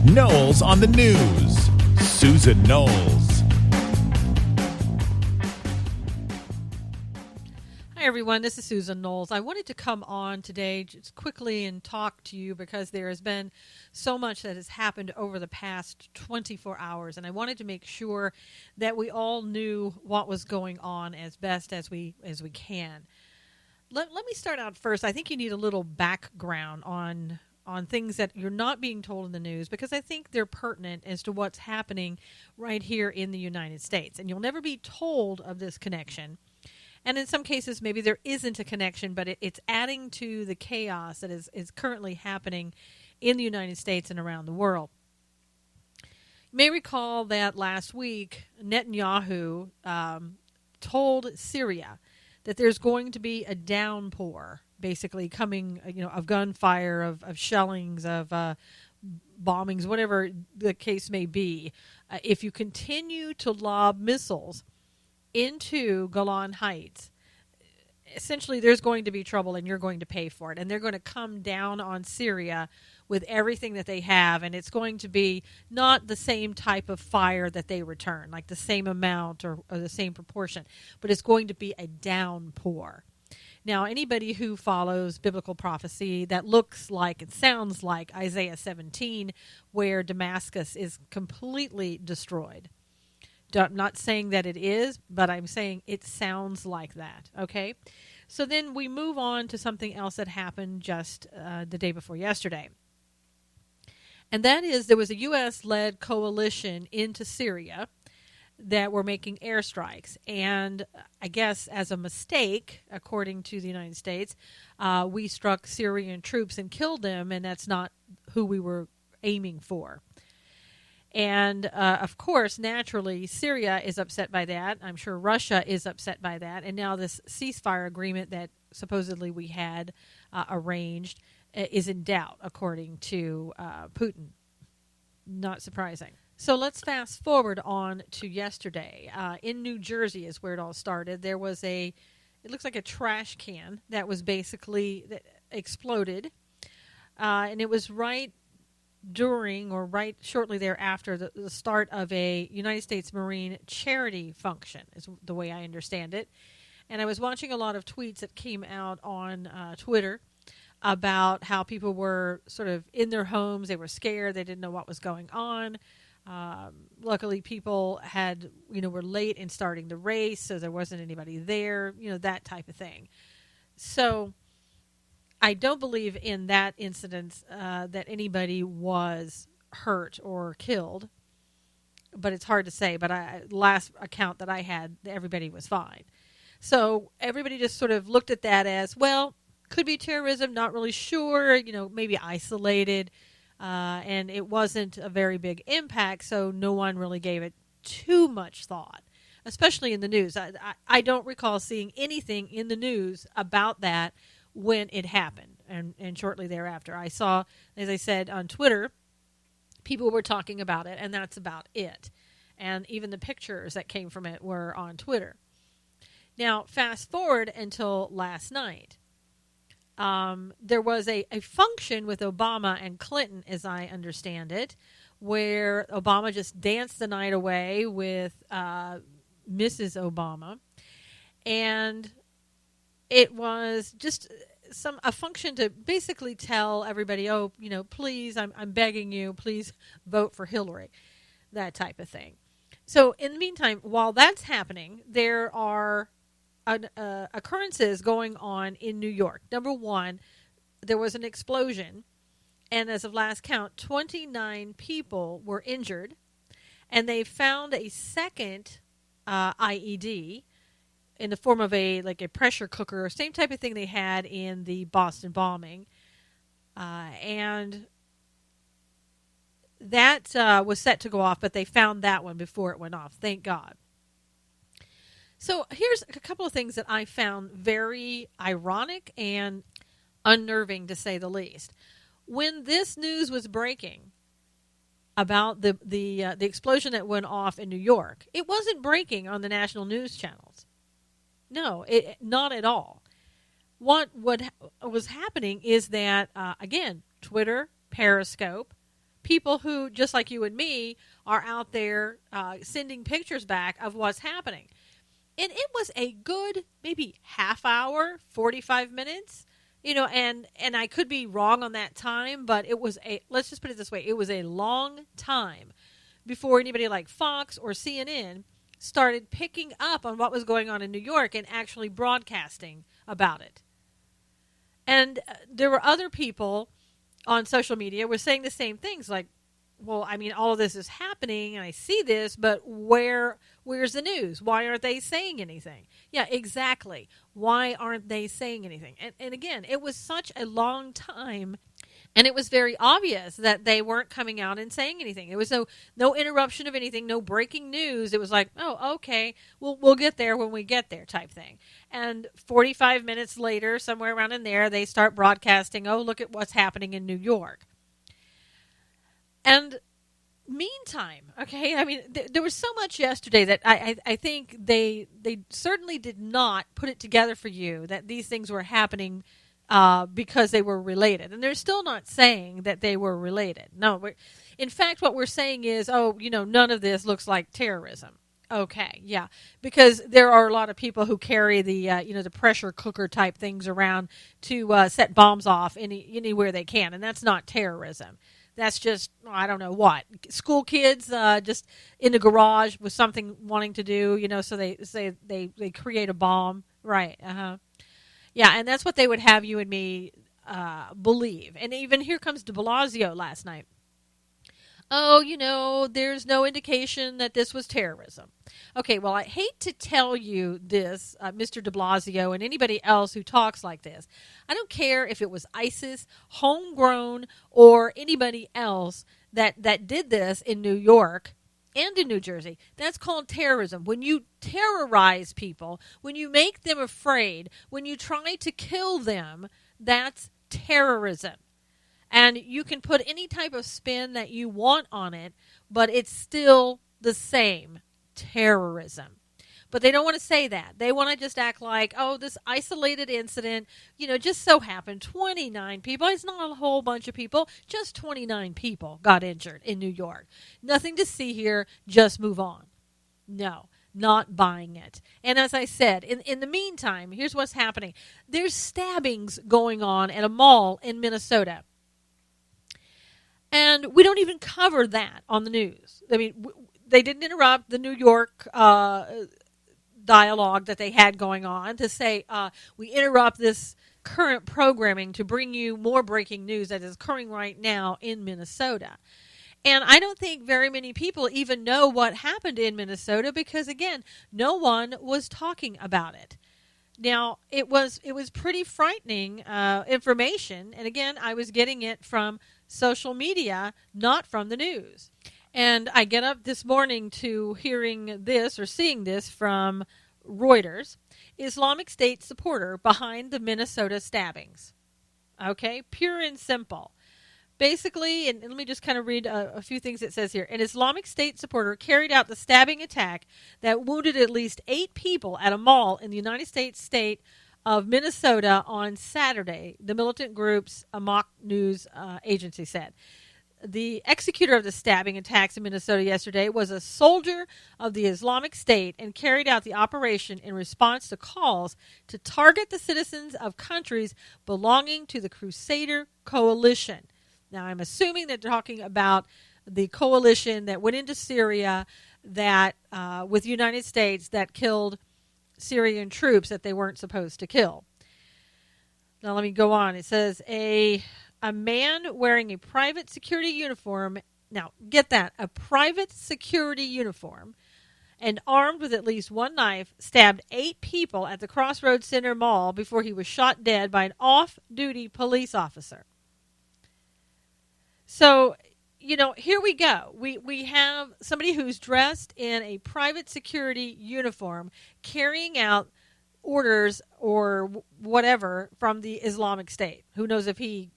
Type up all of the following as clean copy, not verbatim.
Knowles on the news. Susan Knowles. Hi, everyone. This is Susan Knowles. I wanted to come on today just quickly and talk to you because there has been so much that has happened over the past 24 hours, and I wanted to make sure that we all knew what was going on as best as we can. Let me start out first. I think you need a little background on things that you're not being told in the news because I think they're pertinent as to what's happening right here in the United States. And you'll never be told of this connection. And in some cases, maybe there isn't a connection, but it's adding to the chaos that is currently happening in the United States and around the world. You may recall that last week, Netanyahu told Syria that there's going to be a downpour, basically coming, of gunfire, of shellings, of bombings, whatever the case may be. If you continue to lob missiles into Golan Heights, essentially there's going to be trouble and you're going to pay for it. And they're going to come down on Syria with everything that they have, and it's going to be not the same type of fire that they return, like the same amount or the same proportion, but it's going to be a downpour. Now, anybody who follows biblical prophecy, that looks like, it sounds like Isaiah 17, where Damascus is completely destroyed. I'm not saying that it is, but I'm saying it sounds like that, okay? So then we move on to something else that happened just the day before yesterday. And that is there was a U.S.-led coalition into Syria that were making airstrikes. And I guess as a mistake, according to the United States, we struck Syrian troops and killed them, and that's not who we were aiming for. And, of course, naturally, Syria is upset by that. I'm sure Russia is upset by that. And now this ceasefire agreement that supposedly we had arranged is in doubt, according to Putin. Not surprising. So let's fast forward on to yesterday. In New Jersey is where it all started. There was it looks like a trash can that was basically that exploded. And it was right shortly thereafter the start of a United States Marine charity function is the way I understand it. And I was watching a lot of tweets that came out on Twitter about how people were sort of in their homes. They were scared. They didn't know what was going on. Luckily people were late in starting the race, so there wasn't anybody there, that type of thing. So I don't believe in that incident that anybody was hurt or killed, but it's hard to say. But last account that I had, everybody was fine. So everybody just sort of looked at that as, well, could be terrorism, not really sure, maybe isolated, and it wasn't a very big impact, so no one really gave it too much thought, especially in the news. I don't recall seeing anything in the news about that when it happened, and shortly thereafter. I saw, as I said, on Twitter, people were talking about it, and that's about it. And even the pictures that came from it were on Twitter. Now, fast forward until last night. There was a function with Obama and Clinton, as I understand it, where Obama just danced the night away with Mrs. Obama, and it was just a function to basically tell everybody, please, I'm begging you, please vote for Hillary, that type of thing. So in the meantime, while that's happening, there are occurrences going on in New York. Number one, there was an explosion, and as of last count, 29 people were injured, and they found a second IED in the form of a pressure cooker, same type of thing they had in the Boston bombing, and that was set to go off, but they found that one before it went off. Thank God. So here's a couple of things that I found very ironic and unnerving, to say the least. When this news was breaking about the explosion that went off in New York, it wasn't breaking on the national news channels. No, not at all. What was happening is that, again, Twitter, Periscope, people who, just like you and me, are out there sending pictures back of what's happening. And it was a good maybe half hour, 45 minutes, and I could be wrong on that time, but it was let's just put it this way, it was a long time before anybody like Fox or CNN started picking up on what was going on in New York and actually broadcasting about it. And there were other people on social media were saying the same things, like, well, I mean, all of this is happening and I see this, but where's the news? Why aren't they saying anything? Yeah, exactly. Why aren't they saying anything? And again, it was such a long time, and it was very obvious that they weren't coming out and saying anything. It was no interruption of anything, no breaking news. It was like, oh, okay, we'll get there when we get there type thing. And 45 minutes later, somewhere around in there, they start broadcasting, oh, look at what's happening in New York. And meantime, okay, I mean, there was so much yesterday that I think they certainly did not put it together for you that these things were happening because they were related. And they're still not saying that they were related. No, in fact, what we're saying is, none of this looks like terrorism. Okay, yeah, because there are a lot of people who carry the the pressure cooker type things around to set bombs off anywhere they can, and that's not terrorism. That's just, I don't know what. School kids just in the garage with something wanting to do, so they say they create a bomb. Right. Yeah, and that's what they would have you and me believe. And even here comes de Blasio last night. Oh, there's no indication that this was terrorism. Okay, well, I hate to tell you this, Mr. de Blasio and anybody else who talks like this. I don't care if it was ISIS, homegrown, or anybody else that did this in New York and in New Jersey. That's called terrorism. When you terrorize people, when you make them afraid, when you try to kill them, that's terrorism. And you can put any type of spin that you want on it, but it's still the same, terrorism. But they don't want to say that. They want to just act like, oh, this isolated incident, just so happened 29 people. It's not a whole bunch of people. Just 29 people got injured in New York. Nothing to see here. Just move on. No, not buying it. And as I said, in the meantime, here's what's happening. There's stabbings going on at a mall in Minnesota. And we don't even cover that on the news. I mean, they didn't interrupt the New York dialogue that they had going on to say, we interrupt this current programming to bring you more breaking news that is occurring right now in Minnesota. And I don't think very many people even know what happened in Minnesota because, again, no one was talking about it. Now, it was pretty frightening information. And, again, I was getting it from social media, not from the news. And I get up this morning to hearing this or seeing this from Reuters. Islamic State supporter behind the Minnesota stabbings. Okay, pure and simple. Basically, and let me just kind of read a few things it says here. An Islamic State supporter carried out the stabbing attack that wounded at least 8 people at a mall in the United States state of Minnesota on Saturday, the militant group's Amok News agency said. The executor of the stabbing attacks in Minnesota yesterday was a soldier of the Islamic State and carried out the operation in response to calls to target the citizens of countries belonging to the Crusader Coalition. Now, I'm assuming that they're talking about the coalition that went into Syria that with the United States that killed Syrian troops that they weren't supposed to kill. Now, let me go on. It says a man wearing a private security uniform. Now, get that. A private security uniform and armed with at least one knife stabbed 8 people at the Crossroads Center Mall before he was shot dead by an off-duty police officer. So, here we go. We have somebody who's dressed in a private security uniform carrying out orders or whatever from the Islamic State. Who knows if it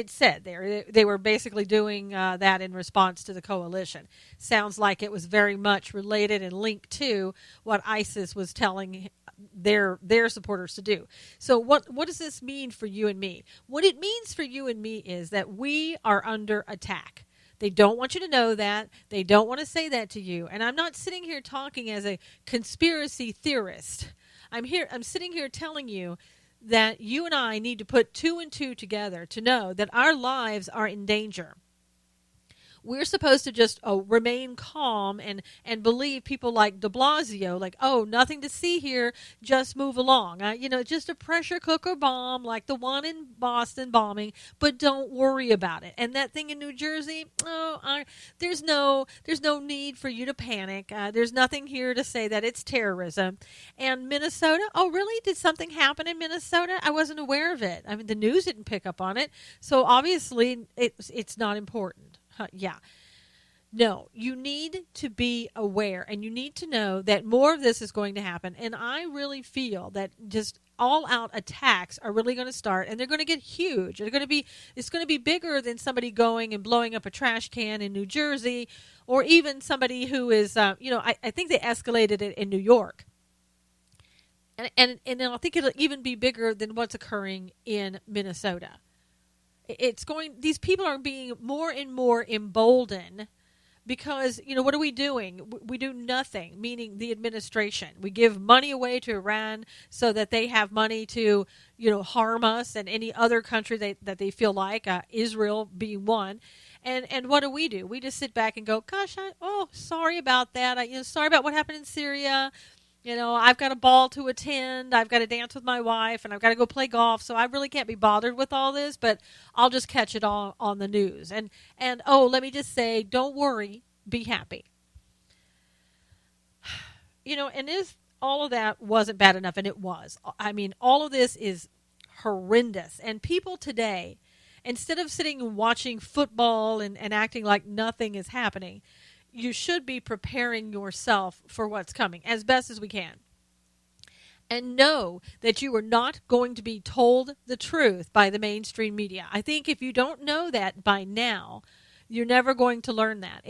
said there. They were basically doing that in response to the coalition. Sounds like it was very much related and linked to what ISIS was telling their supporters to do. So what does this mean for you and me? What it means for you and me is that we are under attack. They don't want you to know that. They don't want to say that to you. And I'm not sitting here talking as a conspiracy theorist. I'm sitting here telling you that you and I need to put 2 and 2 together to know that our lives are in danger. We're supposed to just remain calm and believe people like de Blasio, like, oh, nothing to see here, just move along. Just a pressure cooker bomb like the one in Boston bombing, but don't worry about it. And that thing in New Jersey, there's no need for you to panic. There's nothing here to say that it's terrorism. And Minnesota, oh, really? Did something happen in Minnesota? I wasn't aware of it. I mean, the news didn't pick up on it. So obviously it's not important. Yeah. No, you need to be aware, and you need to know that more of this is going to happen. And I really feel that just all-out attacks are really going to start, and they're going to get huge. It's going to be bigger than somebody going and blowing up a trash can in New Jersey, or even somebody who is, I think they escalated it in New York. And I think it'll even be bigger than what's occurring in Minnesota. These people are being more and more emboldened because, what are we doing? We do nothing, meaning the administration. We give money away to Iran so that they have money to, harm us and any other country that they feel like, Israel being one. And what do? We just sit back and go, gosh, sorry about that. Sorry about what happened in Syria. I've got a ball to attend, I've got to dance with my wife, and I've got to go play golf, so I really can't be bothered with all this, but I'll just catch it all on the news. And let me just say, don't worry, be happy. And if all of that wasn't bad enough, and it was, I mean, all of this is horrendous. And people today, instead of sitting and watching football and acting like nothing is happening, you should be preparing yourself for what's coming as best as we can. And know that you are not going to be told the truth by the mainstream media. I think if you don't know that by now, you're never going to learn that.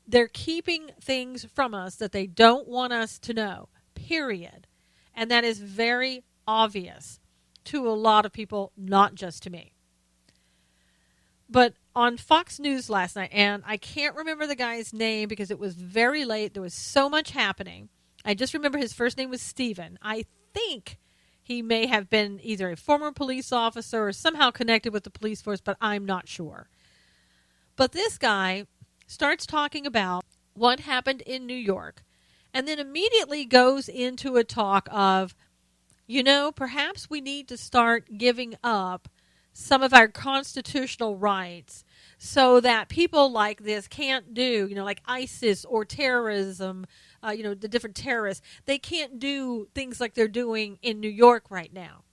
They're keeping things from us that they don't want us to know, period. And that is very obvious to a lot of people, not just to me. But on Fox News last night, and I can't remember the guy's name because it was very late. There was so much happening. I just remember his first name was Stephen. I think he may have been either a former police officer or somehow connected with the police force, but I'm not sure. But this guy starts talking about what happened in New York and then immediately goes into a talk of, perhaps we need to start giving up some of our constitutional rights so that people like this can't do, like ISIS or terrorism, the different terrorists, they can't do things like they're doing in New York right now,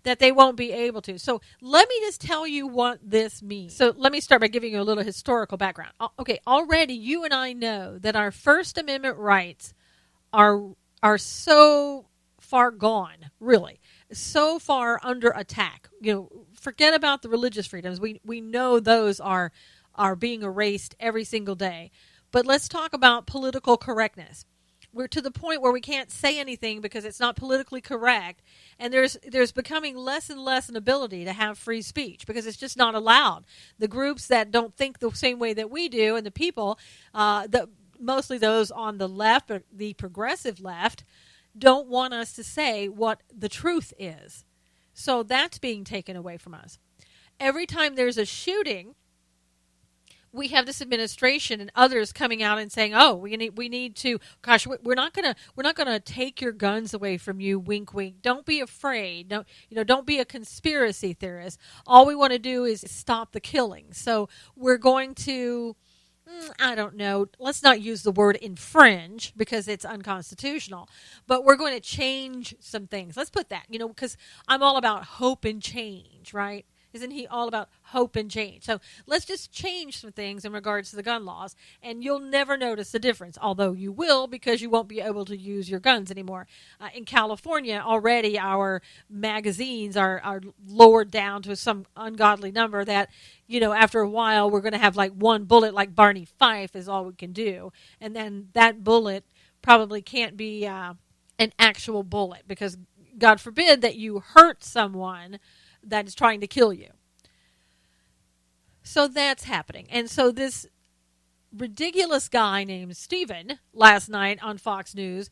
that they won't be able to. So let me just tell you what this means. So let me start by giving you a little historical background. Okay, already you and I know that our First Amendment rights are so far gone, really. So far under attack. Forget about the religious freedoms. We know those are being erased every single day. But let's talk about political correctness. We're to the point where we can't say anything because it's not politically correct, and there's becoming less and less an ability to have free speech because it's just not allowed. The groups that don't think the same way that we do, and the people, mostly those on the left, or the progressive left, don't want us to say what the truth is. So that's being taken away from us. Every time there's a shooting, we have this administration and others coming out and saying, "Oh, we need to. Gosh, we're not gonna take your guns away from you. Wink, wink. Don't be afraid. Don't be a conspiracy theorist. All we want to do is stop the killing. So we're going to." I don't know, let's not use the word infringe because it's unconstitutional, but we're going to change some things. Let's put that, because I'm all about hope and change, right? Isn't he all about hope and change? So let's just change some things in regards to the gun laws, and you'll never notice the difference, although you will because you won't be able to use your guns anymore. In California, already our magazines are lowered down to some ungodly number that, after a while we're going to have like one bullet like Barney Fife is all we can do. And then that bullet probably can't be an actual bullet, because God forbid that you hurt someone that is trying to kill you. So that's happening. And so this ridiculous guy named Stephen last night on Fox News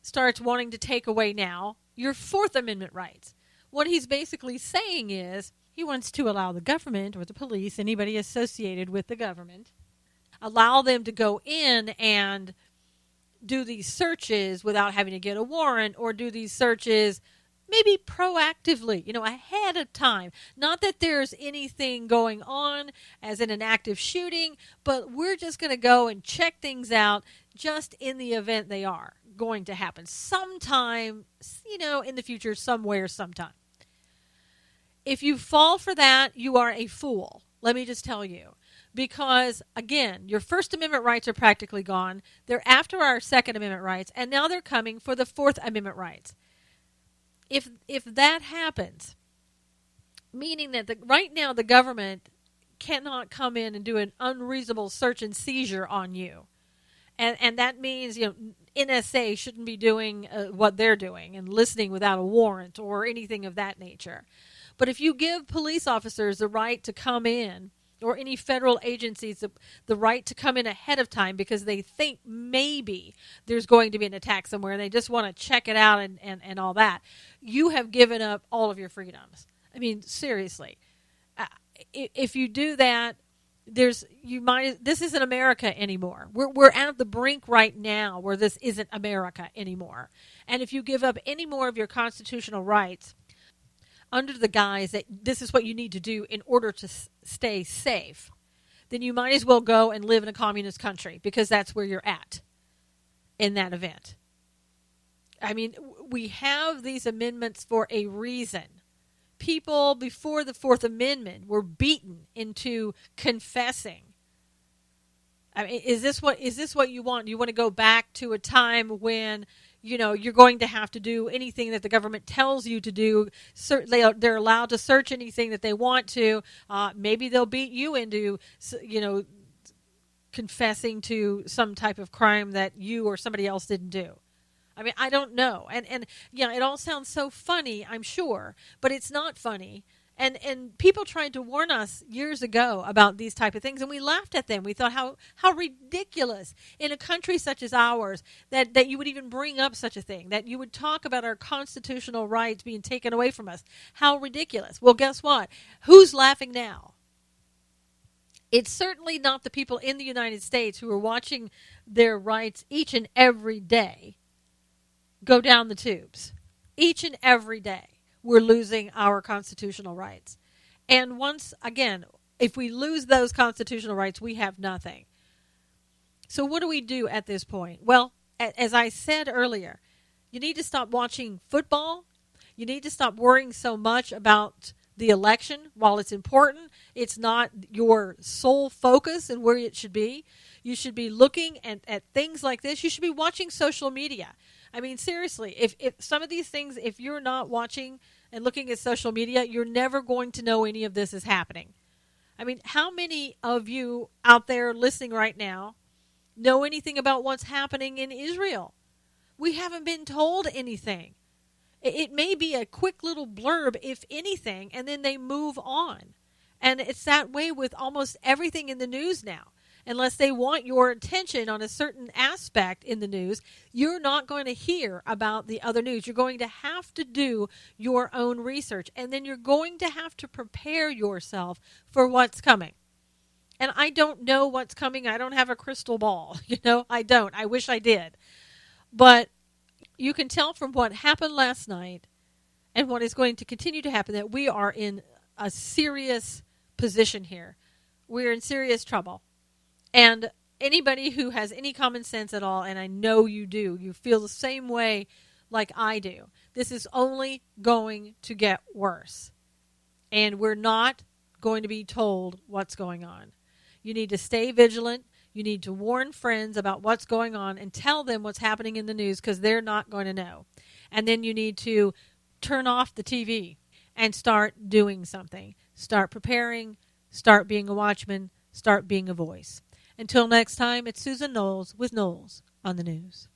starts wanting to take away now your Fourth Amendment rights. What he's basically saying is he wants to allow the government or the police, anybody associated with the government, allow them to go in and do these searches without having to get a warrant, or do these searches maybe proactively, ahead of time. Not that there's anything going on as in an active shooting, but we're just going to go and check things out just in the event they are going to happen sometime, in the future, somewhere, sometime. If you fall for that, you are a fool. Let me just tell you. Because, again, your First Amendment rights are practically gone. They're after our Second Amendment rights, and now they're coming for the Fourth Amendment rights. If that happens, meaning that right now the government cannot come in and do an unreasonable search and seizure on you, and that means NSA shouldn't be doing what they're doing and listening without a warrant or anything of that nature. But if you give police officers the right to come in, or any federal agencies the right to come in ahead of time because they think maybe there's going to be an attack somewhere and they just want to check it out and all that, you have given up all of your freedoms. I mean, seriously. If you do that, this isn't America anymore. We're at the brink right now where this isn't America anymore. And if you give up any more of your constitutional rights under the guise that this is what you need to do in order to stay safe, then you might as well go and live in a communist country, because that's where you're at in that event. I mean, we have these amendments for a reason. People before the Fourth Amendment were beaten into confessing. I mean, is this what you want? Do you want to go back to a time when you're going to have to do anything that the government tells you to do? They're allowed to search anything that they want to. Maybe they'll beat you into, confessing to some type of crime that you or somebody else didn't do. I mean, I don't know. And it all sounds so funny, I'm sure, but it's not funny. And people tried to warn us years ago about these type of things, and we laughed at them. We thought how ridiculous in a country such as ours that you would even bring up such a thing, that you would talk about our constitutional rights being taken away from us. How ridiculous. Well, guess what? Who's laughing now? It's certainly not the people in the United States who are watching their rights each and every day go down the tubes. Each and every day. We're losing our constitutional rights. And once again, if we lose those constitutional rights, we have nothing. So what do we do at this point? Well, as I said earlier, you need to stop watching football. You need to stop worrying so much about the election. While it's important, it's not your sole focus and where it should be. You should be looking at things like this. You should be watching social media. I mean, seriously, if some of these things, if you're not watching and looking at social media, you're never going to know any of this is happening. I mean, how many of you out there listening right now know anything about what's happening in Israel? We haven't been told anything. It may be a quick little blurb, if anything, and then they move on. And it's that way with almost everything in the news now. Unless they want your attention on a certain aspect in the news, you're not going to hear about the other news. You're going to have to do your own research, and then you're going to have to prepare yourself for what's coming. And I don't know what's coming. I don't have a crystal ball. I don't. I wish I did. But you can tell from what happened last night and what is going to continue to happen that we are in a serious position here. We're in serious trouble. And anybody who has any common sense at all, and I know you do, you feel the same way like I do. This is only going to get worse. And we're not going to be told what's going on. You need to stay vigilant. You need to warn friends about what's going on and tell them what's happening in the news, because they're not going to know. And then you need to turn off the TV and start doing something. Start preparing. Start being a watchman. Start being a voice. Until next time, it's Susan Knowles with Knowles on the News.